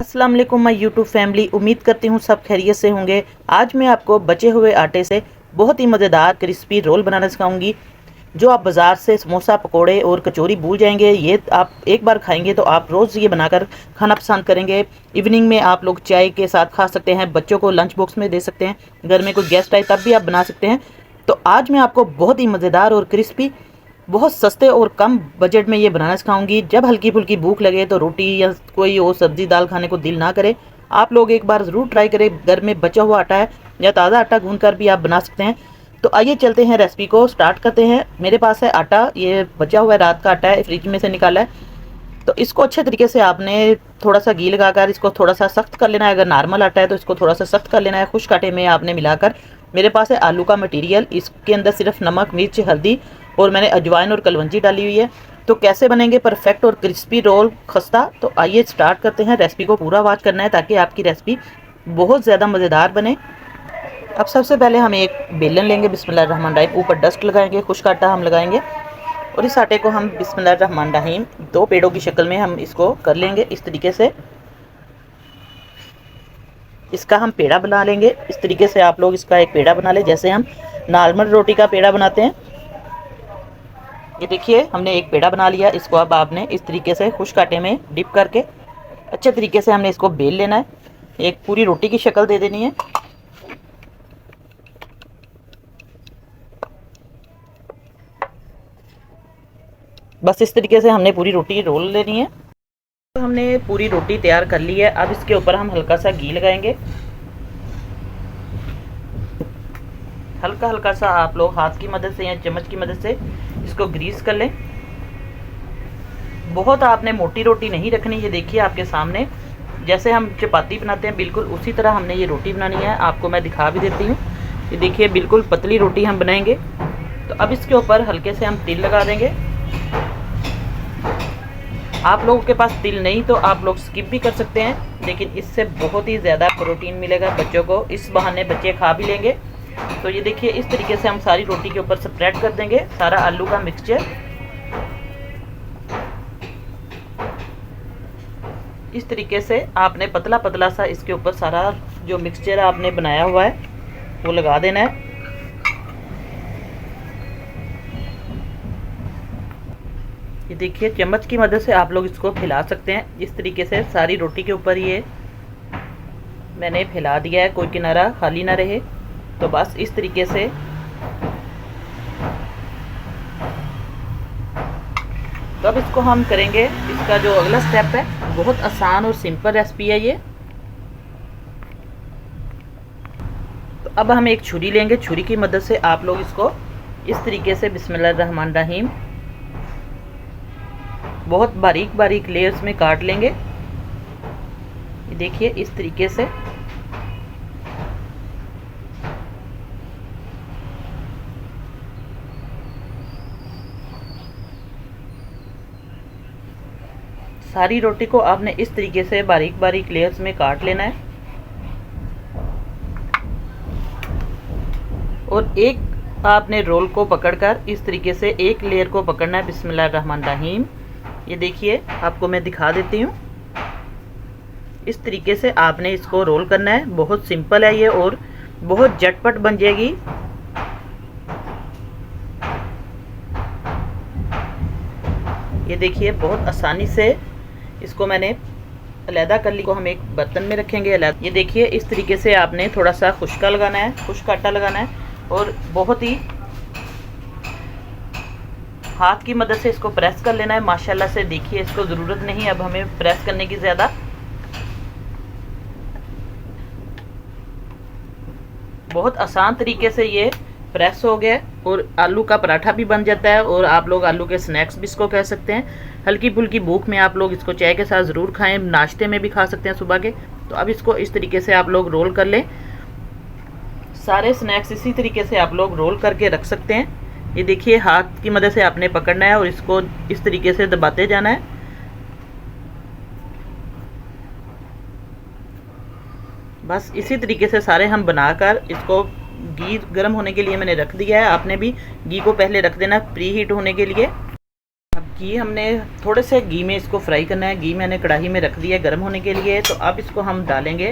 अस्सलाम वालेकुम my YouTube family. उम्मीद करती हूँ सब खैरियत से होंगे। आज मैं आपको बचे हुए आटे से बहुत ही मज़ेदार क्रिस्पी रोल बनाना सिखाऊंगी। जो आप बाज़ार से समोसा पकोड़े और कचौरी भूल जाएंगे, ये आप एक बार खाएंगे तो आप रोज़ ये बनाकर खाना पसंद करेंगे। इवनिंग में आप लोग चाय के साथ खा सकते हैं, बच्चों को लंच बॉक्स में दे सकते हैं, घर में कोई गेस्ट आए तब भी आप बना सकते हैं। तो आज मैं आपको बहुत ही मज़ेदार और क्रिस्पी, बहुत सस्ते और कम बजट में ये बनाना सिखाऊंगी। जब हल्की फुल्की भूख लगे तो रोटी या कोई और सब्ज़ी दाल खाने को दिल ना करे, आप लोग एक बार ज़रूर ट्राई करें। घर में बचा हुआ आटा है या ताज़ा आटा गूंद कर भी आप बना सकते हैं। तो आइए चलते हैं, रेसिपी को स्टार्ट करते हैं। मेरे पास है आटा, ये बचा हुआ है, रात का आटा है, फ्रिज में से निकाला है। तो इसको अच्छे तरीके से आपने थोड़ा सा घी लगाकर इसको थोड़ा सा सख्त कर लेना है। अगर नॉर्मल आटा है तो इसको थोड़ा सा सख्त कर लेना है। खुश्क आटे में आपने मिलाकर, मेरे पास है आलू का मटेरियल, इसके अंदर सिर्फ नमक, मिर्च, हल्दी और मैंने अजवाइन और कलवंजी डाली हुई है। तो कैसे बनेंगे परफेक्ट और क्रिस्पी रोल खस्ता, तो आइए स्टार्ट करते हैं। रेसिपी को पूरा वॉच करना है ताकि आपकी रेसिपी बहुत ज़्यादा मज़ेदार बने। अब सबसे पहले हम एक बेलन लेंगे, बिस्मिल्लाहिर्रहमानिर्रहीम। ऊपर डस्ट लगाएंगे, खुश्क आटा हम लगाएंगे और इस आटे को हम बिस्मिल्लाहिर्रहमानिर्रहीम 2 पेड़ों की शक्ल में हम इसको कर लेंगे। इस तरीके से इसका हम पेड़ा बना लेंगे। इस तरीके से आप लोग इसका एक पेड़ा बना लें, जैसे हम नॉर्मल रोटी का पेड़ा बनाते हैं। ये देखिए, हमने एक पेड़ा बना लिया। इसको अब आपने इस तरीके से खुश्क आटे में डिप करके अच्छे तरीके से हमने इसको बेल लेना है। एक पूरी रोटी की शक्ल दे देनी है। बस इस तरीके से हमने पूरी रोटी रोल लेनी है। तो हमने पूरी रोटी तैयार कर ली है। अब इसके ऊपर हम हल्का सा घी लगाएंगे। हल्का हल्का सा आप लोग हाथ की मदद से या चम्मच की मदद से इसको ग्रीस कर लें। बहुत आपने मोटी रोटी नहीं रखनी। ये देखिए आपके सामने जैसे हम चपाती बनाते हैं बिल्कुल उसी तरह हमने ये रोटी बनानी है। आपको मैं दिखा भी देती हूँ। ये देखिए बिल्कुल पतली रोटी हम बनाएंगे। तो अब इसके ऊपर हल्के से हम तिल लगा देंगे। आप लोगों के पास तिल नहीं तो आप लोग स्किप भी कर सकते हैं, लेकिन इससे बहुत ही ज़्यादा प्रोटीन मिलेगा बच्चों को। इस बहाने बच्चे खा भी लेंगे। तो ये देखिए इस तरीके से हम सारी रोटी के ऊपर स्प्रेड कर देंगे सारा आलू का मिक्सचर। इस तरीके से आपने पतला पतला सा इसके ऊपर सारा जो मिक्सचर आपने बनाया हुआ है वो लगा देना है। ये देखिए चम्मच की मदद से आप लोग इसको फैला सकते हैं। इस तरीके से सारी रोटी के ऊपर ये मैंने फैला दिया है, कोई किनारा खाली ना रहे। तो बस इस तरीके से तो अब इसको हम करेंगे। इसका जो अगला स्टेप है, बहुत आसान और सिंपल रेसिपी है ये। तो अब हम एक छुरी लेंगे। छुरी की मदद से आप लोग इसको इस तरीके से बिस्मिल्लाहिर्रहमानिर्रहीम बहुत बारीक बारीक लेयर्स में काट लेंगे। ये देखिए इस तरीके से। सारी रोटी को आपने इस तरीके से बारीक बारीक लेयर्स में काट लेना है। और एक आपने रोल को पकड़कर इस तरीके से एक लेयर को पकड़ना है, बिस्मिल्लाहिर्रहमानिर्रहीम। ये देखिए आपको मैं दिखा देती हूँ। इस तरीके से आपने इसको रोल करना है। बहुत सिंपल है ये और बहुत झटपट बन जाएगी। ये देखिए बहुत आसानी से इसको मैंने अलहदा कर ली। को हम एक बर्तन में रखेंगे अलहदा। ये देखिए इस तरीके से आपने थोड़ा सा खुश्का लगाना है, खुश्क आटा लगाना है और बहुत ही हाथ की मदद से इसको प्रेस कर लेना है। माशाल्लाह से देखिए इसको ज़रूरत नहीं अब हमें प्रेस करने की ज़्यादा। बहुत आसान तरीके से ये प्रेस हो गया और आलू का पराठा भी बन जाता है और आप लोग आलू के स्नैक्स भी इसको कह सकते हैं। हल्की फुल्की भूख में आप लोग इसको चाय के साथ ज़रूर खाएं, नाश्ते में भी खा सकते हैं सुबह के। तो अब इसको इस तरीके से आप लोग रोल कर लें। सारे स्नैक्स इसी तरीके से आप लोग रोल करके रख सकते हैं। ये देखिए हाथ की मदद से आपने पकड़ना है और इसको इस तरीके से दबाते जाना है। बस इसी तरीके से सारे हम बनाकर इसको घी गर्म होने के लिए मैंने रख दिया है। आपने भी घी को पहले रख देना प्री हीट होने के लिए। अब घी हमने थोड़े से घी में इसको फ्राई करना है। घी मैंने कढ़ाई में रख दिया गर्म होने के लिए। तो अब इसको हम डालेंगे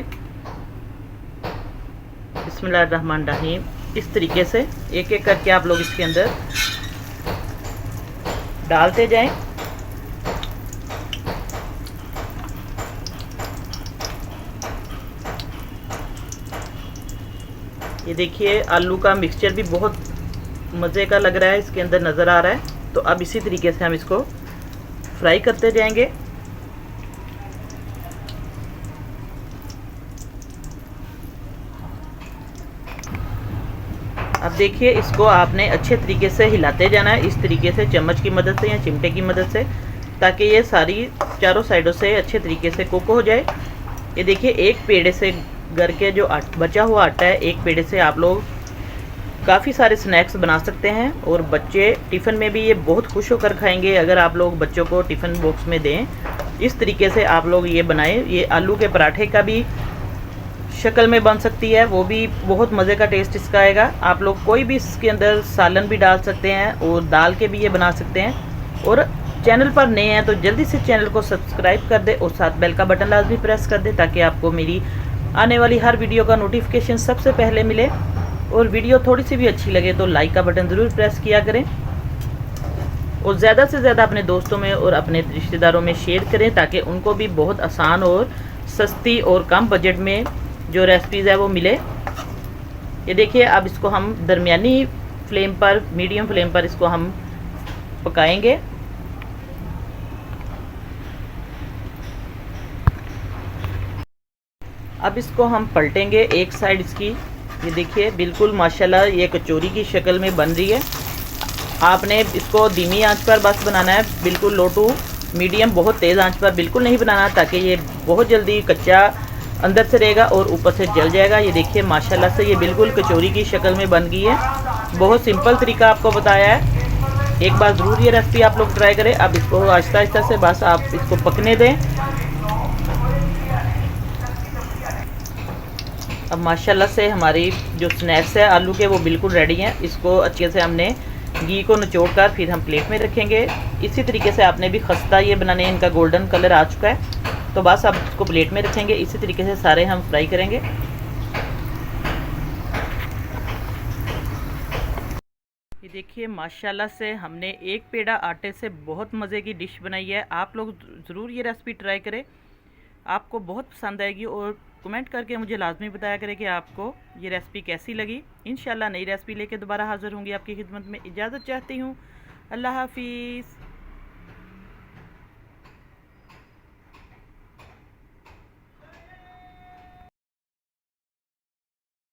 बिस्मिल्लाहिर्रहमानिर्रहीम। इस तरीके से एक एक करके आप लोग इसके अंदर डालते जाएं। ये देखिए आलू का मिक्सचर भी बहुत मज़े का लग रहा है, इसके अंदर नज़र आ रहा है। तो अब इसी तरीके से हम इसको फ्राई करते जाएंगे। अब देखिए इसको आपने अच्छे तरीके से हिलाते जाना है, इस तरीके से चम्मच की मदद से या चिमटे की मदद से, ताकि ये सारी चारों साइडों से अच्छे तरीके से कुक हो जाए। ये देखिए एक पेड़े से घर के जो बचा हुआ आटा है, एक पेड़े से आप लोग काफ़ी सारे स्नैक्स बना सकते हैं और बच्चे टिफ़िन में भी ये बहुत खुश होकर खाएंगे। अगर आप लोग बच्चों को टिफ़िन बॉक्स में दें, इस तरीके से आप लोग ये बनाएं। ये आलू के पराठे का भी शक्ल में बन सकती है, वो भी बहुत मज़े का टेस्ट इसका आएगा। आप लोग कोई भी इसके अंदर सालन भी डाल सकते हैं और दाल के भी ये बना सकते हैं। और चैनल पर नए हैं तो जल्दी से चैनल को सब्सक्राइब कर दे और साथ बेल का बटन लाजमी प्रेस कर दे, ताकि आपको मेरी आने वाली हर वीडियो का नोटिफिकेशन सबसे पहले मिले। और वीडियो थोड़ी सी भी अच्छी लगे तो लाइक का बटन ज़रूर प्रेस किया करें और ज़्यादा से ज़्यादा अपने दोस्तों में और अपने रिश्तेदारों में शेयर करें, ताकि उनको भी बहुत आसान और सस्ती और कम बजट में जो रेसिपीज़ है वो मिले। ये देखिए अब इसको हम दरमियानी फ्लेम पर, मीडियम फ्लेम पर इसको हम पकाएंगे। अब इसको हम पलटेंगे एक साइड इसकी। ये देखिए बिल्कुल माशाल्लाह ये कचौरी की शक्ल में बन रही है। आपने इसको धीमी आंच पर बस बनाना है, बिल्कुल लो टू मीडियम, बहुत तेज़ आंच पर बिल्कुल नहीं बनाना, ताकि ये बहुत जल्दी कच्चा अंदर से रहेगा और ऊपर से जल जाएगा। ये देखिए माशाल्लाह से ये बिल्कुल कचौरी की शक्ल में बन गई है। बहुत सिंपल तरीका आपको बताया है, एक बार ज़रूर ये रेसिपी आप लोग ट्राई करें। अब इसको आहिस्ता आहिस्ता से बस आप इसको पकने दें। अब माशाल्लाह से हमारी जो स्नैक्स है आलू के वो बिल्कुल रेडी हैं। इसको अच्छे से हमने घी को निचोड़ कर फिर हम प्लेट में रखेंगे। इसी तरीके से आपने भी खस्ता ये बनाने, इनका गोल्डन कलर आ चुका है, तो बस अब इसको प्लेट में रखेंगे। इसी तरीके से सारे हम फ्राई करेंगे। ये देखिए माशाल्लाह से हमने एक पेड़ा आटे से बहुत मज़े की डिश बनाई है। आप लोग ज़रूर ये रेसिपी ट्राई करें, आपको बहुत पसंद आएगी। और कमेंट करके मुझे लाजमी बताया करें कि आपको ये रेसिपी कैसी लगी। इंशाल्लाह नई रेसिपी लेके दोबारा हाज़िर होंगी आपकी खिदमत में। इजाज़त चाहती हूँ। अल्लाह हाफिज़।